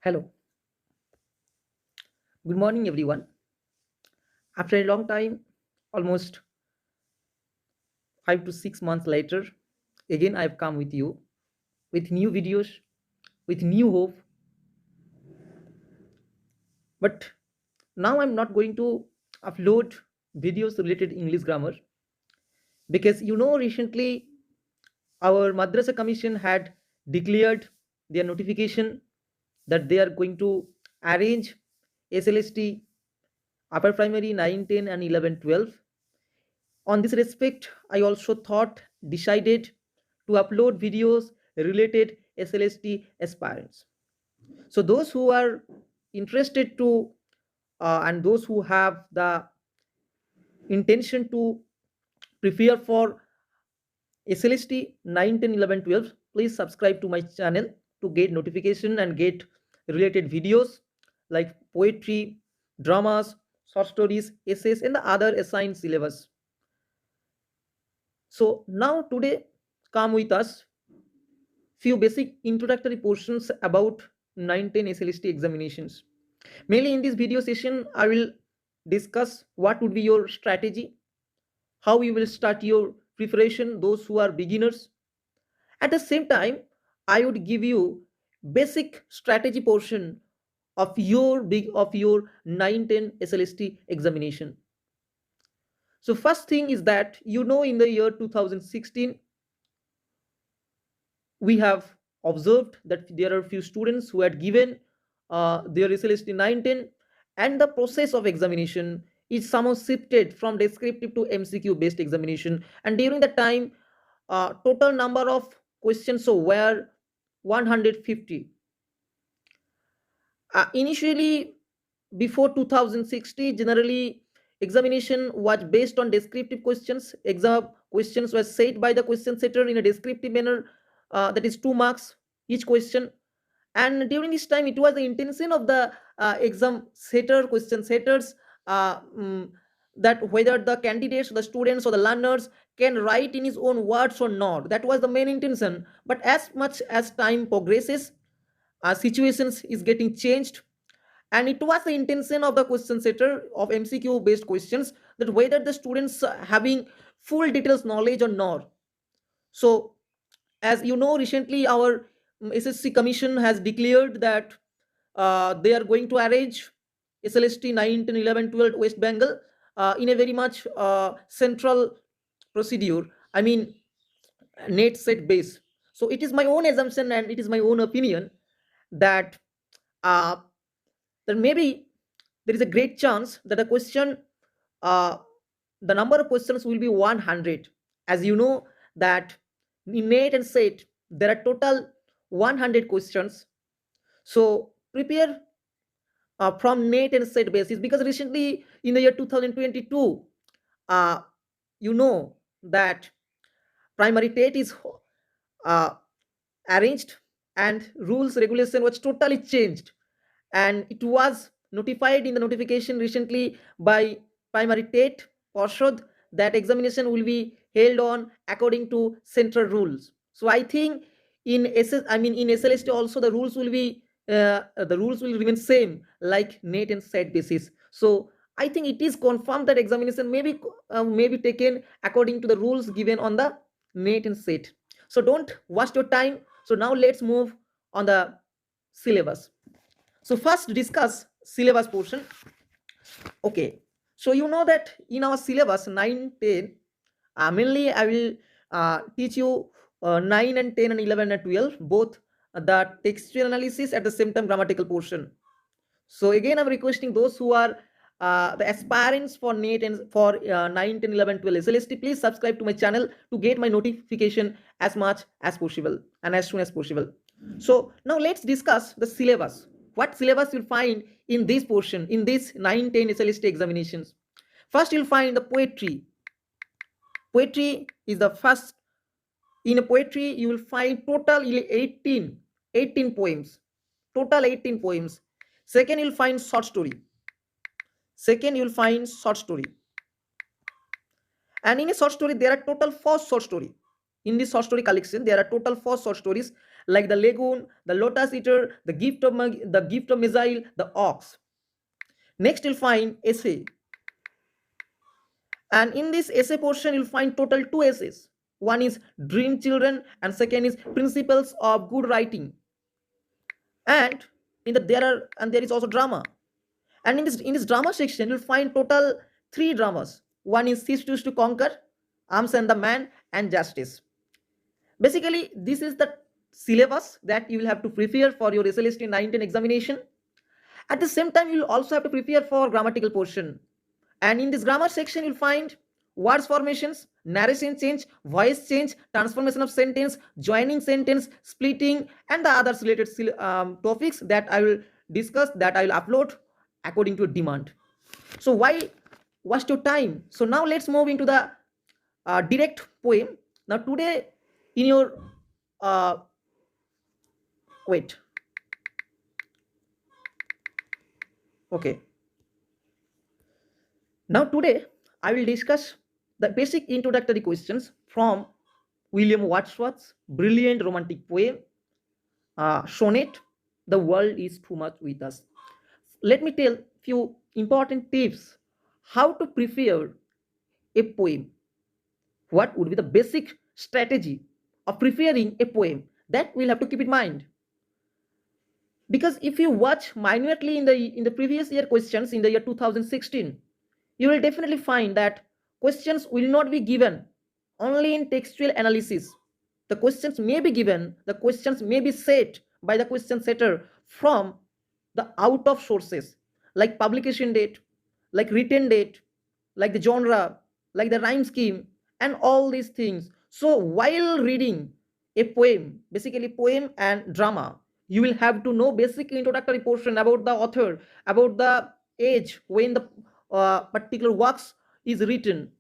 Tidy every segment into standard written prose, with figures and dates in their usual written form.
Hello, good morning, everyone. After a long time, almost 5 to 6 months later, again I've come with you with new videos, with new hope. But now I'm not going to upload videos related English grammar because recently our Madrasa Commission had declared their notification that they are going to arrange SLST upper primary 9, 10, and 11, 12. On this respect, I also decided to upload videos related SLST aspirants. So those who are interested to and those who have the intention to prepare for SLST 9, 10, 11, 12, please subscribe to my channel to get notification and get related videos like poetry, dramas, short stories, essays, and the other assigned syllabus. So now today come with us few basic introductory portions about 910 SLST examinations. Mainly in this video session, I will discuss what would be your strategy, how you will start your preparation, those who are beginners. At the same time, I would give you basic strategy portion of your 910 SLST examination. So first thing is that in the year 2016 we have observed that there are few students who had given their SLST 910, and the process of examination is somehow shifted from descriptive to MCQ based examination. And during the time, total number of questions were 150. Initially, before 2060, generally examination was based on descriptive questions. Exam questions were set by the question setter in a descriptive manner, that is 2 marks each question. And during this time, it was the intention of the question setters, uh, mm, that whether the candidates, the students, or the learners can write in his own words or not. That was the main intention. But as much as time progresses, situations is getting changed, and it was the intention of the question setter of MCQ based questions that whether the students having full details knowledge or not. So as you know, recently our SSC commission has declared that they are going to arrange SLST 9, 10, 11, 12 West Bengal in a very much central procedure. I mean, net set base. So it is my own assumption and it is my own opinion that uh, that maybe there is a great chance that uh, the number of questions will be 100. As you know that in net and set there are total 100 questions. So prepare from net and set basis, because recently in the year 2022, uh, you know that primary TET is uh, arranged and rules regulation was totally changed, and it was notified in the notification recently by primary TET Porshod that examination will be held on according to central rules. So I think in SLST also the rules will remain same like net and set basis. So I think it is confirmed that examination may be taken according to the rules given on the net and set. So don't waste your time. So now let's move on the syllabus. So first discuss syllabus portion. Okay. So you know that in our syllabus 9, 10, mainly I will teach you 9 and 10 and 11 and 12, both the textual analysis at the same time grammatical portion. So again, I'm requesting those who are the aspirants for NET and for 9, 10, 11, 12 SLST, please subscribe to my channel to get my notification as much as possible and as soon as possible. So now let's discuss the syllabus. What syllabus you'll find in this portion, in this 9, 10 SLST examinations? First, you'll find the poetry. Poetry is the first. In a poetry, you will find total 18 poems. Total 18 poems. Second, you'll find short story. Second, you'll find short story. And in a short story, there are total 4 short story. In this short story collection, there are total 4 short stories like the lagoon, the lotus eater, the gift of missile, the ox. Next, you'll find essay, and in this essay portion, you'll find total two essays. One is Dream Children, and second is Principles of Good Writing. And there is also drama. And in this drama section, you'll find total three dramas. One is Cease to Conquer, Arms and the Man, and Justice. Basically, this is the syllabus that you will have to prepare for your SLST 19 examination. At the same time, you will also have to prepare for grammatical portion. And in this grammar section, you'll find words formations, narration change, voice change, transformation of sentence, joining sentence, splitting, and the other related topics that I will discuss, that I will upload according to demand. So why waste your time? So now let's move into the direct poem. Now today in your wait okay now today I will discuss the basic introductory questions from William Wordsworth's brilliant romantic poem, sonnet, The World is Too Much With Us. Let me tell few important tips how to prepare a poem. What would be the basic strategy of preparing a poem? That we'll have to keep in mind. Because if you watch minutely in the previous year questions in the year 2016, you will definitely find that questions will not be given only in textual analysis. The questions may be given, the questions may be set by the question setter from the out of sources, like publication date, like written date, like the genre, like the rhyme scheme, and all these things. So while reading a poem, basically poem and drama, you will have to know basic introductory portion about the author, about the age when the particular works is written,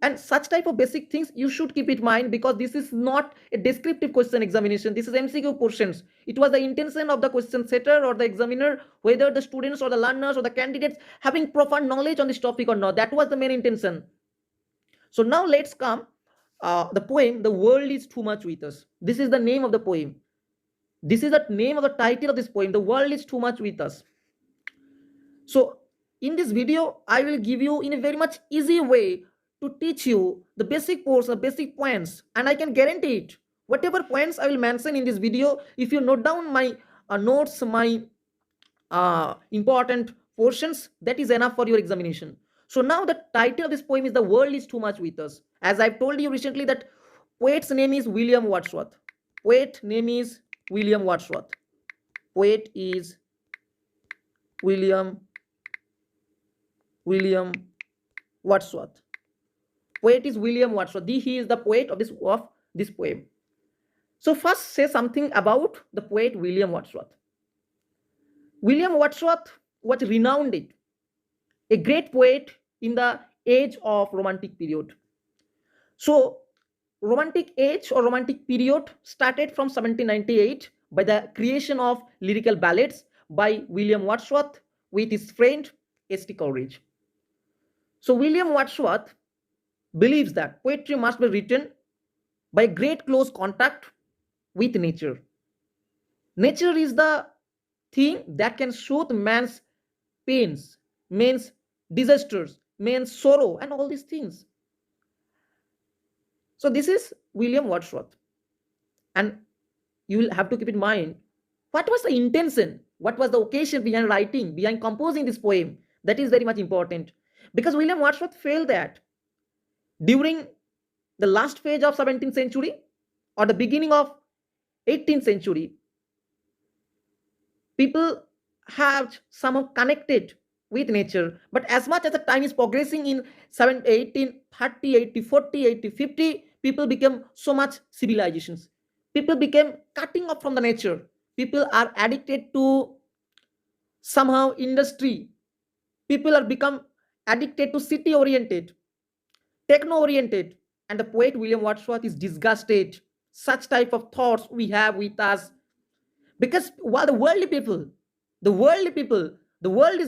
and such type of basic things you should keep in mind, because this is not a descriptive question examination, this is MCQ portions. It was the intention of the question setter or the examiner, whether the students or the learners or the candidates having profound knowledge on this topic or not. That was the main intention. So now let's come the poem, The World is Too Much With Us. This is the name of the poem. This is the name of the title of this poem, The World is Too Much With Us. So in this video, I will give you in a very much easy way to teach you the basic course, the basic points, and I can guarantee it. Whatever points I will mention in this video, if you note down my notes, my important portions, that is enough for your examination. So now the title of this poem is The World is Too Much With Us. As I've told you recently that poet's name is William Wordsworth. Poet name is William Wordsworth. Poet is William Wordsworth. Poet is William Wordsworth. He is the poet of this poem. So first say something about the poet William Wordsworth. William Wordsworth was renowned, a great poet in the age of Romantic period. So Romantic age or Romantic period started from 1798 by the creation of lyrical ballads by William Wordsworth with his friend S.T. Coleridge. So William Wordsworth believes that poetry must be written by great close contact with nature. Nature is the thing that can soothe man's pains, man's disasters, man's sorrow, and all these things. So this is William Wordsworth. And you will have to keep in mind, what was the intention? What was the occasion behind writing, behind composing this poem? That is very much important. Because William Wordsworth felt that during the last phase of 17th century or the beginning of 18th century, people have somehow connected with nature. But as much as the time is progressing in 1830, 80, 40, 80, 50, people become so much civilizations. People became cutting off from the nature. People are addicted to somehow industry. People are become addicted to city oriented, techno oriented, and the poet William Wordsworth is disgusted such type of thoughts we have with us, because while the world is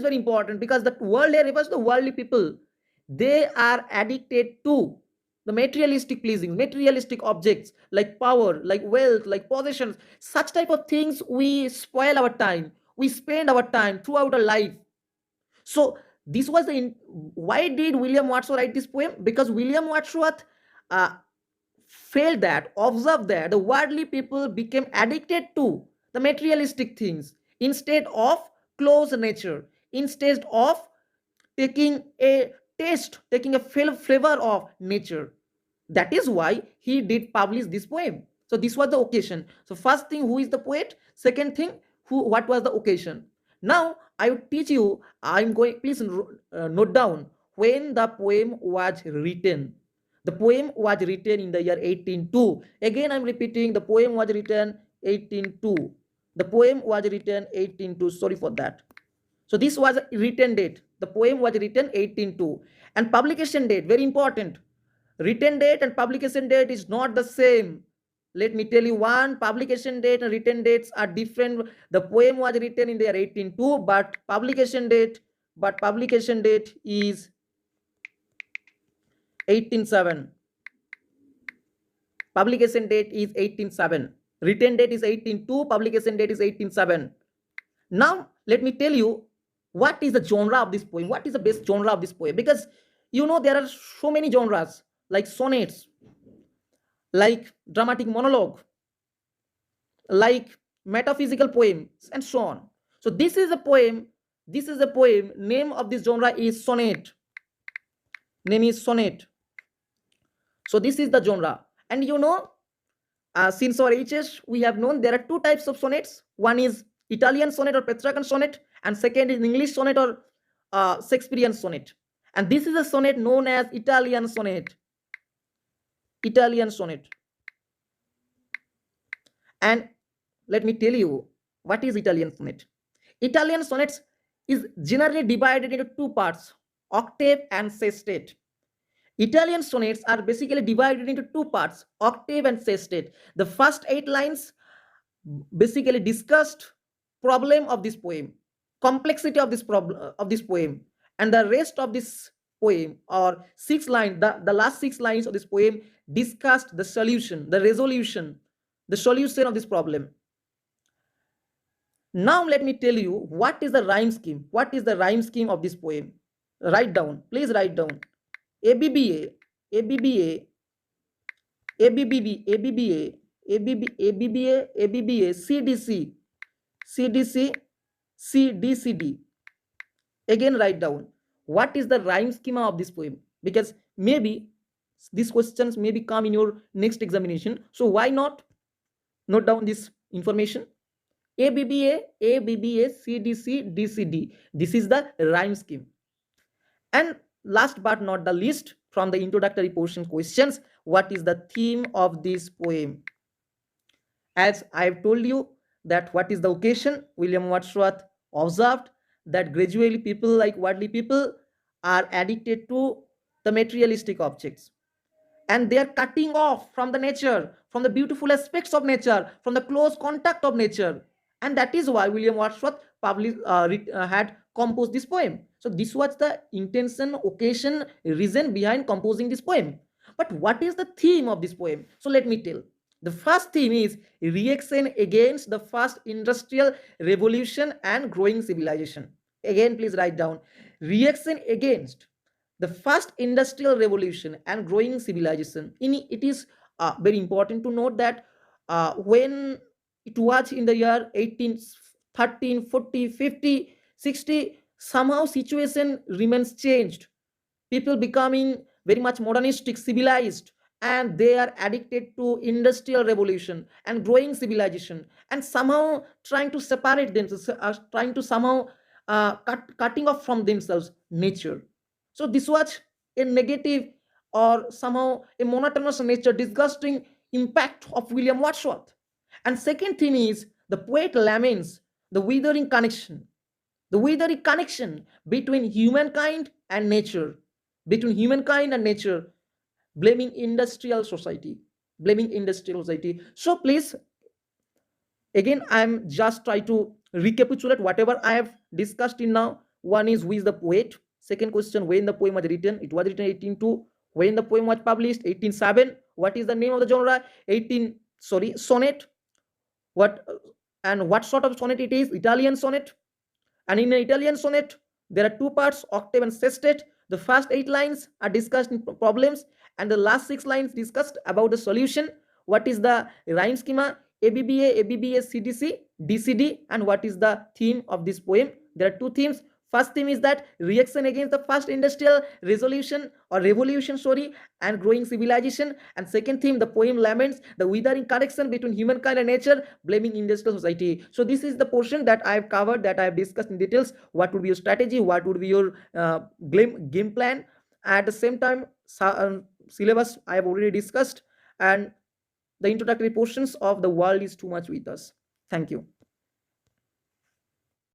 very important, because the world here refers to the worldly people. They are addicted to the materialistic pleasing, materialistic objects like power, like wealth, like possessions, such type of things, we spoil our time, we spend our time throughout our life. So this was why did William Wordsworth write this poem? Because William Wordsworth uh, felt that, observed that the worldly people became addicted to the materialistic things instead of close nature, instead of taking a taste, taking a flavor of nature. That is why he did publish this poem. So this was the occasion. So first thing, who is the poet? Second thing, who, what was the occasion? Now I will teach you. I'm going, please note down when the poem was written. The poem was written in the year 1802. Again I'm repeating, the poem was written 1802. The poem was written 1802. Sorry for that. So this was a written date. The poem was written 1802. And publication date, very important. Written date and publication date is not the same. Let me tell you one, publication date and written dates are different. The poem was written in the year 1802, but publication date is 1807. Publication date is 1807. Written date is 1802, publication date is 1807. Now let me tell you what is the genre of this poem, what is the best genre of this poem, because you know there are so many genres like sonnets, like dramatic monologue, like metaphysical poems, and so on. So this is a poem, name of this genre is sonnet, name is sonnet. So this is the genre. And you know, since our HS, we have known there are two types of sonnets. One is Italian sonnet or Petrarchan sonnet, and second is English sonnet or Shakespearean sonnet. And this is a sonnet known as Italian sonnet. Italian sonnet. And let me tell you what is Italian sonnet. Italian sonnets is generally divided into two parts, octave and sestet. Italian sonnets are basically divided into two parts, octave and sestet. The first 8 lines basically discussed problem of this poem, complexity of this problem of this poem, and the rest of this poem, or 6 lines, the last 6 lines of this poem discussed the solution, the resolution, the solution of this problem. Now let me tell you what is the rhyme scheme. What is the rhyme scheme of this poem? Write down, please write down. ABBA, ABBA, ABBB, ABBA, ABBA, ABBA, CDC, CDC, CDCD. Again write down what is the rhyme schema of this poem, because maybe these questions maybe come in your next examination. So why not note down this information? ABBA, ABBA, CDC, DCD. This is the rhyme scheme. And last but not the least, from the introductory portion questions, what is the theme of this poem? As I have told you that what is the occasion, William Wordsworth observed that gradually people like worldly people are addicted to the materialistic objects, and they are cutting off from the nature, from the beautiful aspects of nature, from the close contact of nature. And that is why William Wordsworth had composed this poem. So this was the intention, occasion, reason behind composing this poem. But what is the theme of this poem? So let me tell. The first theme is reaction against the first industrial revolution and growing civilization. Again, please write down, reaction against the first industrial revolution and growing civilization. It is very important to note that when it was in the year 1813, 40, 50, 60, somehow situation remains changed. People becoming very much modernistic, civilized, and they are addicted to industrial revolution and growing civilization, and somehow trying to separate themselves, trying to somehow cutting off from themselves nature. So this was a negative or somehow a monotonous nature, disgusting impact of William Wordsworth. And second thing is the poet laments the withering connection, between humankind and nature, blaming industrial society, So please, again, I'm just try to recapitulate whatever I have discussed in now. One is, who is the poet? Second question, when the poem was written? It was written 1802. When the poem was published? 1807. What is the name of the genre? 18, sorry, sonnet. What and what sort of sonnet it is? Italian sonnet. And in an Italian sonnet, there are two parts, octave and sestet. The first 8 lines are discussed in problems, and the last 6 lines discussed about the solution. What is the rhyme schema? ABBA, ABBA, CDC, DCD, and what is the theme of this poem? There are two themes. First theme is that reaction against the first industrial resolution or revolution, sorry, and growing civilization. And second theme, the poem laments the withering connection between humankind and nature, blaming industrial society. So this is the portion that I have covered, that I have discussed in details. What would be your strategy? What would be your game plan? At the same time, syllabus I have already discussed, and the introductory portions of the world is too much with us. Thank you.